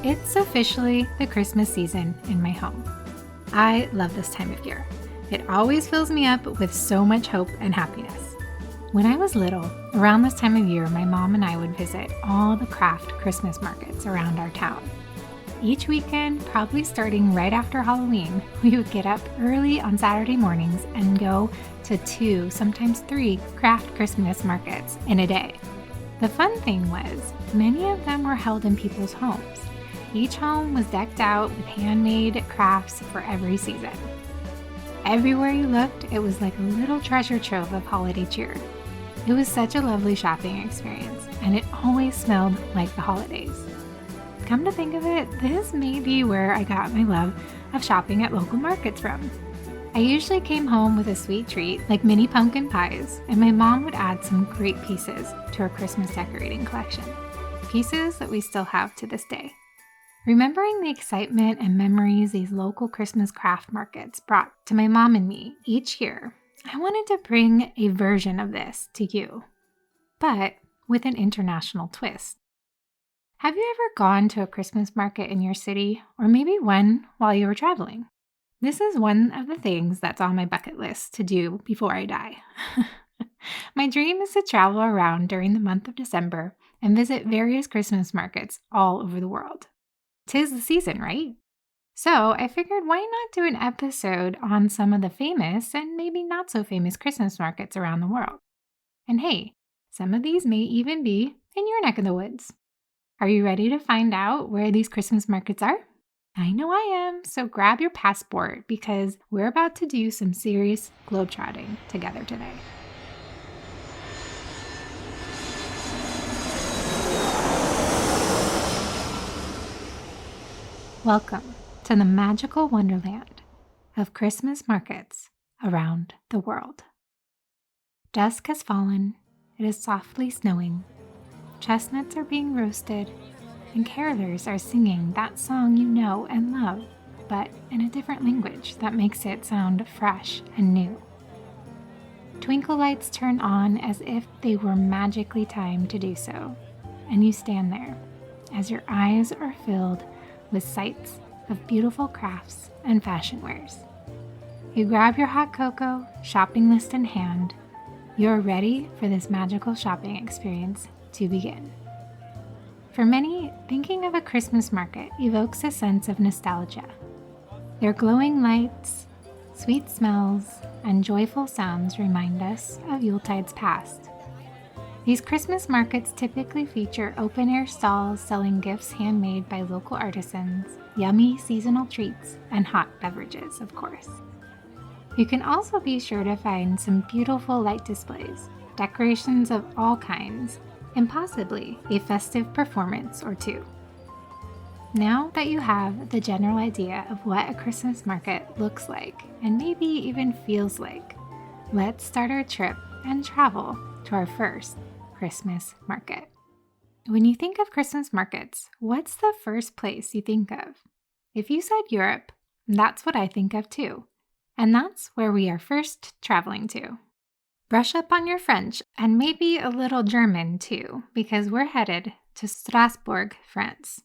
It's officially the Christmas season in my home. I love this time of year. It always fills me up with so much hope and happiness. When I was little, around this time of year, my mom and I would visit all the craft Christmas markets around our town. Each weekend, probably starting right after Halloween, we would get up early on Saturday mornings and go to 2, sometimes 3 craft Christmas markets in a day. The fun thing was, many of them were held in people's homes. Each home was decked out with handmade crafts for every season. Everywhere you looked, it was like a little treasure trove of holiday cheer. It was such a lovely shopping experience, and it always smelled like the holidays. Come to think of it, this may be where I got my love of shopping at local markets from. I usually came home with a sweet treat like mini pumpkin pies, and my mom would add some great pieces to her Christmas decorating collection. Pieces that we still have to this day. Remembering the excitement and memories these local Christmas craft markets brought to my mom and me each year, I wanted to bring a version of this to you, but with an international twist. Have you ever gone to a Christmas market in your city, or maybe one while you were traveling? This is one of the things that's on my bucket list to do before I die. My dream is to travel around during the month of December and visit various Christmas markets all over the world. 'Tis the season, right? So I figured why not do an episode on some of the famous and maybe not so famous Christmas markets around the world. And hey, some of these may even be in your neck of the woods. Are you ready to find out where these Christmas markets are? I know I am, so grab your passport because we're about to do some serious globetrotting together today. Welcome to the magical wonderland of Christmas markets around the world. Dusk has fallen, it is softly snowing, chestnuts are being roasted, and carolers are singing that song you know and love, but in a different language that makes it sound fresh and new. Twinkle lights turn on as if they were magically timed to do so, and you stand there as your eyes are filled with sights of beautiful crafts and fashion wares. You grab your hot cocoa, shopping list in hand. You're ready for this magical shopping experience to begin. For many, thinking of a Christmas market evokes a sense of nostalgia. Their glowing lights, sweet smells, and joyful sounds remind us of Yuletide's past. These Christmas markets typically feature open-air stalls selling gifts handmade by local artisans, yummy seasonal treats, and hot beverages, of course. You can also be sure to find some beautiful light displays, decorations of all kinds, and possibly a festive performance or two. Now that you have the general idea of what a Christmas market looks like, and maybe even feels like, let's start our trip and travel to our first Christmas market. When you think of Christmas markets, what's the first place you think of? If you said Europe, that's what I think of too. And that's where we are first traveling to. Brush up on your French and maybe a little German too, because we're headed to Strasbourg, France.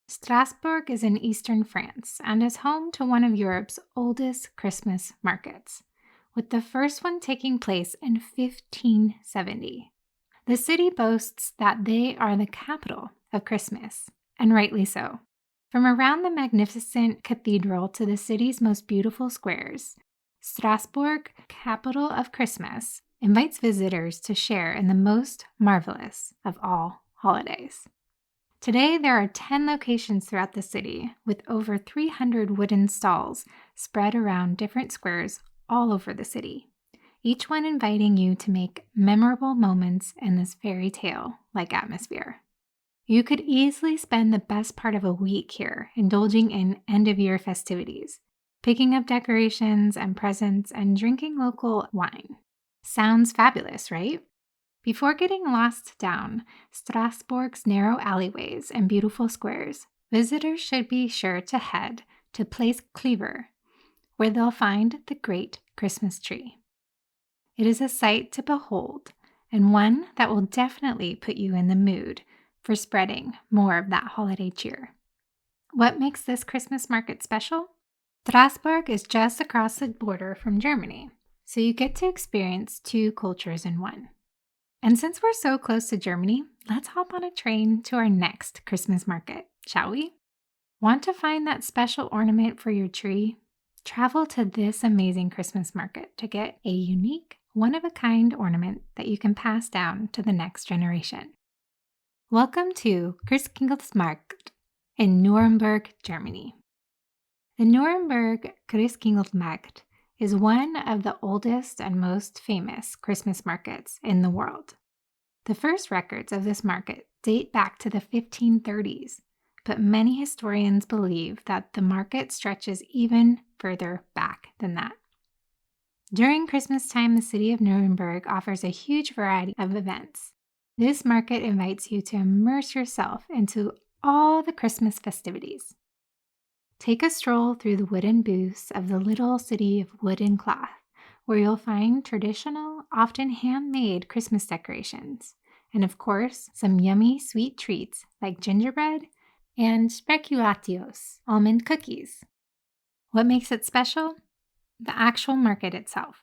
Strasbourg is in eastern France and is home to one of Europe's oldest Christmas markets, with the first one taking place in 1570. The city boasts that they are the capital of Christmas, and rightly so. From around the magnificent cathedral to the city's most beautiful squares, Strasbourg, capital of Christmas, invites visitors to share in the most marvelous of all holidays. Today, there are 10 locations throughout the city, with over 300 wooden stalls spread around different squares all over the city, each one inviting you to make memorable moments in this fairy tale-like atmosphere. You could easily spend the best part of a week here, indulging in end-of-year festivities, picking up decorations and presents, and drinking local wine. Sounds fabulous, right? Before getting lost down Strasbourg's narrow alleyways and beautiful squares, visitors should be sure to head to Place Cleaver, where they'll find the Great Christmas Tree. It is a sight to behold, and one that will definitely put you in the mood for spreading more of that holiday cheer. What makes this Christmas market special? Strasbourg is just across the border from Germany, so you get to experience two cultures in one. And since we're so close to Germany, let's hop on a train to our next Christmas market, shall we? Want to find that special ornament for your tree? Travel to this amazing Christmas market to get a unique, one-of-a-kind ornament that you can pass down to the next generation. Welcome to Christkindlesmarkt in Nuremberg, Germany. The Nuremberg Christkindlesmarkt is one of the oldest and most famous Christmas markets in the world. The first records of this market date back to the 1530s, but many historians believe that the market stretches even further back than that. During Christmas time, the city of Nuremberg offers a huge variety of events. This market invites you to immerse yourself into all the Christmas festivities. Take a stroll through the wooden booths of the little city of wood and cloth, where you'll find traditional, often handmade Christmas decorations, and of course, some yummy sweet treats like gingerbread and speculatius, almond cookies. What makes it special? The actual market itself.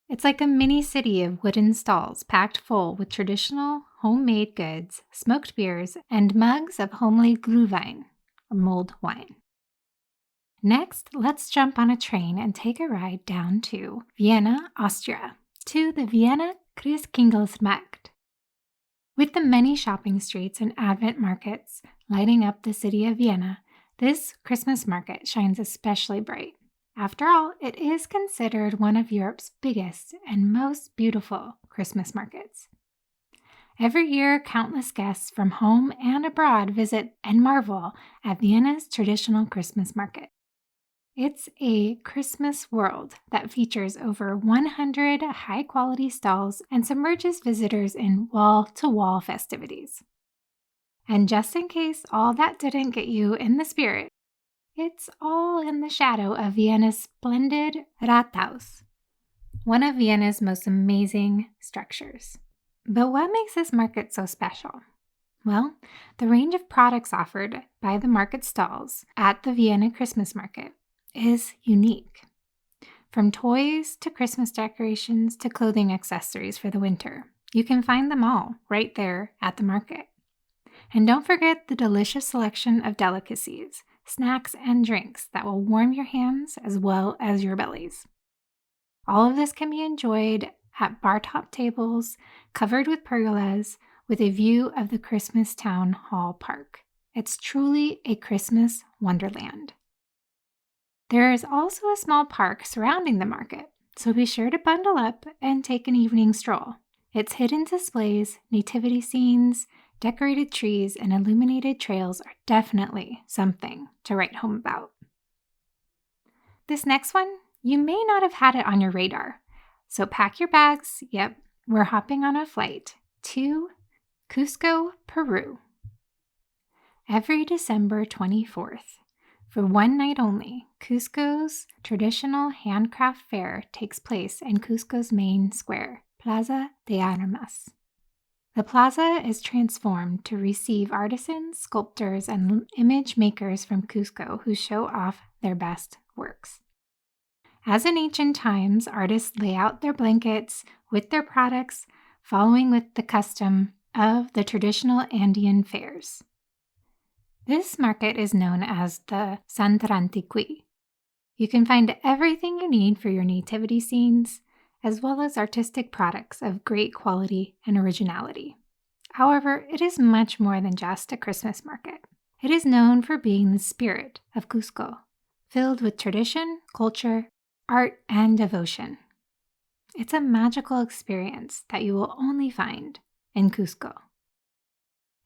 It's like a mini city of wooden stalls packed full with traditional homemade goods, smoked beers, and mugs of homemade Glühwein, or mulled wine. Next, let's jump on a train and take a ride down to Vienna, Austria, to the Vienna Christkindlesmarkt. With the many shopping streets and Advent markets lighting up the city of Vienna, this Christmas market shines especially bright. After all, it is considered one of Europe's biggest and most beautiful Christmas markets. Every year, countless guests from home and abroad visit and marvel at Vienna's traditional Christmas market. It's a Christmas world that features over 100 high-quality stalls and submerges visitors in wall-to-wall festivities. And just in case all that didn't get you in the spirit, it's all in the shadow of Vienna's splendid Rathaus, one of Vienna's most amazing structures. But what makes this market so special? Well, the range of products offered by the market stalls at the Vienna Christmas market is unique. From toys to Christmas decorations to clothing accessories for the winter, you can find them all right there at the market. And don't forget the delicious selection of delicacies, snacks, and drinks that will warm your hands as well as your bellies. All of this can be enjoyed at bar-top tables covered with pergolas with a view of the Christmas Town Hall Park. It's truly a Christmas wonderland. There is also a small park surrounding the market, so be sure to bundle up and take an evening stroll. Its hidden displays, nativity scenes, decorated trees, and illuminated trails are definitely something to write home about. This next one, you may not have had it on your radar, so pack your bags. Yep, we're hopping on a flight to Cusco, Peru. Every December 24th, for one night only, Cusco's traditional handcraft fair takes place in Cusco's main square, Plaza de Armas. The plaza is transformed to receive artisans, sculptors, and image makers from Cusco who show off their best works. As in ancient times, artists lay out their blankets with their products, following with the custom of the traditional Andean fairs. This market is known as the Santarantiqui. You can find everything you need for your nativity scenes, as well as artistic products of great quality and originality. However, it is much more than just a Christmas market. It is known for being the spirit of Cusco, filled with tradition, culture, art, and devotion. It's a magical experience that you will only find in Cusco.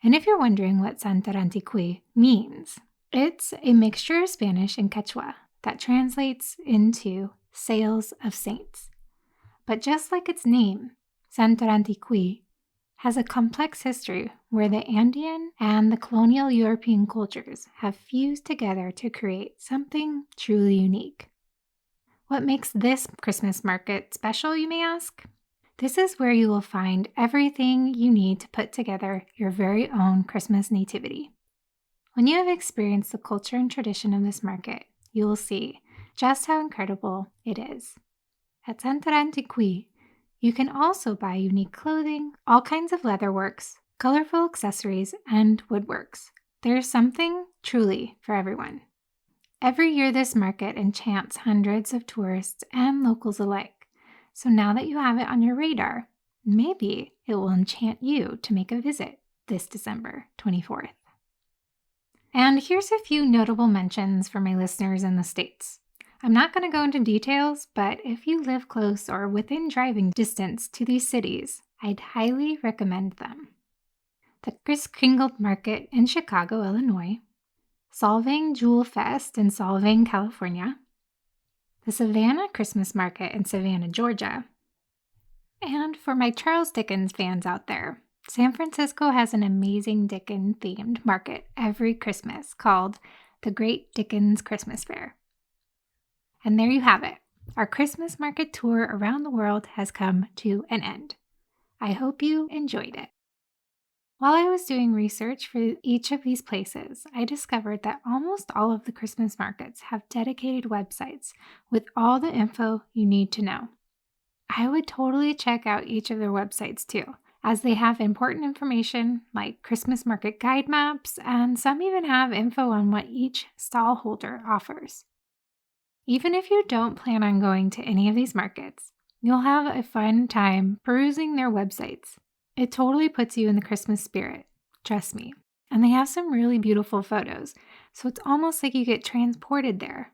And if you're wondering what Santarantiqui means, it's a mixture of Spanish and Quechua that translates into Sails of Saints. But just like its name, Santarantiqui has a complex history where the Andean and the colonial European cultures have fused together to create something truly unique. What makes this Christmas market special, you may ask? This is where you will find everything you need to put together your very own Christmas nativity. When you have experienced the culture and tradition of this market, you will see just how incredible it is. At Santarante Qui, you can also buy unique clothing, all kinds of leatherworks, colorful accessories, and woodworks. There's something truly for everyone. Every year, this market enchants hundreds of tourists and locals alike. So now that you have it on your radar, maybe it will enchant you to make a visit this December 24th. And here's a few notable mentions for my listeners in the States. I'm not going to go into details, but if you live close or within driving distance to these cities, I'd highly recommend them. The Kris Kringle Market in Chicago, Illinois, Solvang Jewel Fest in Solvang, California, the Savannah Christmas Market in Savannah, Georgia, and for my Charles Dickens fans out there, San Francisco has an amazing Dickens-themed market every Christmas called the Great Dickens Christmas Fair. And there you have it. Our Christmas market tour around the world has come to an end. I hope you enjoyed it. While I was doing research for each of these places, I discovered that almost all of the Christmas markets have dedicated websites with all the info you need to know. I would totally check out each of their websites too, as they have important information like Christmas market guide maps, and some even have info on what each stall holder offers. Even if you don't plan on going to any of these markets, you'll have a fun time perusing their websites. It totally puts you in the Christmas spirit, trust me. And they have some really beautiful photos, so it's almost like you get transported there.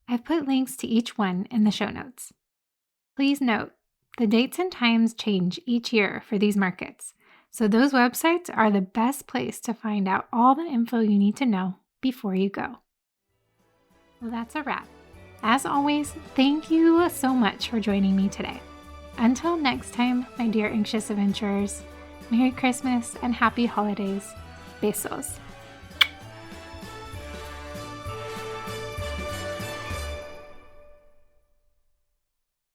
I've put links to each one in the show notes. Please note, the dates and times change each year for these markets, so those websites are the best place to find out all the info you need to know before you go. Well, that's a wrap. As always, thank you so much for joining me today. Until next time, my dear anxious adventurers, Merry Christmas and Happy Holidays. Besos.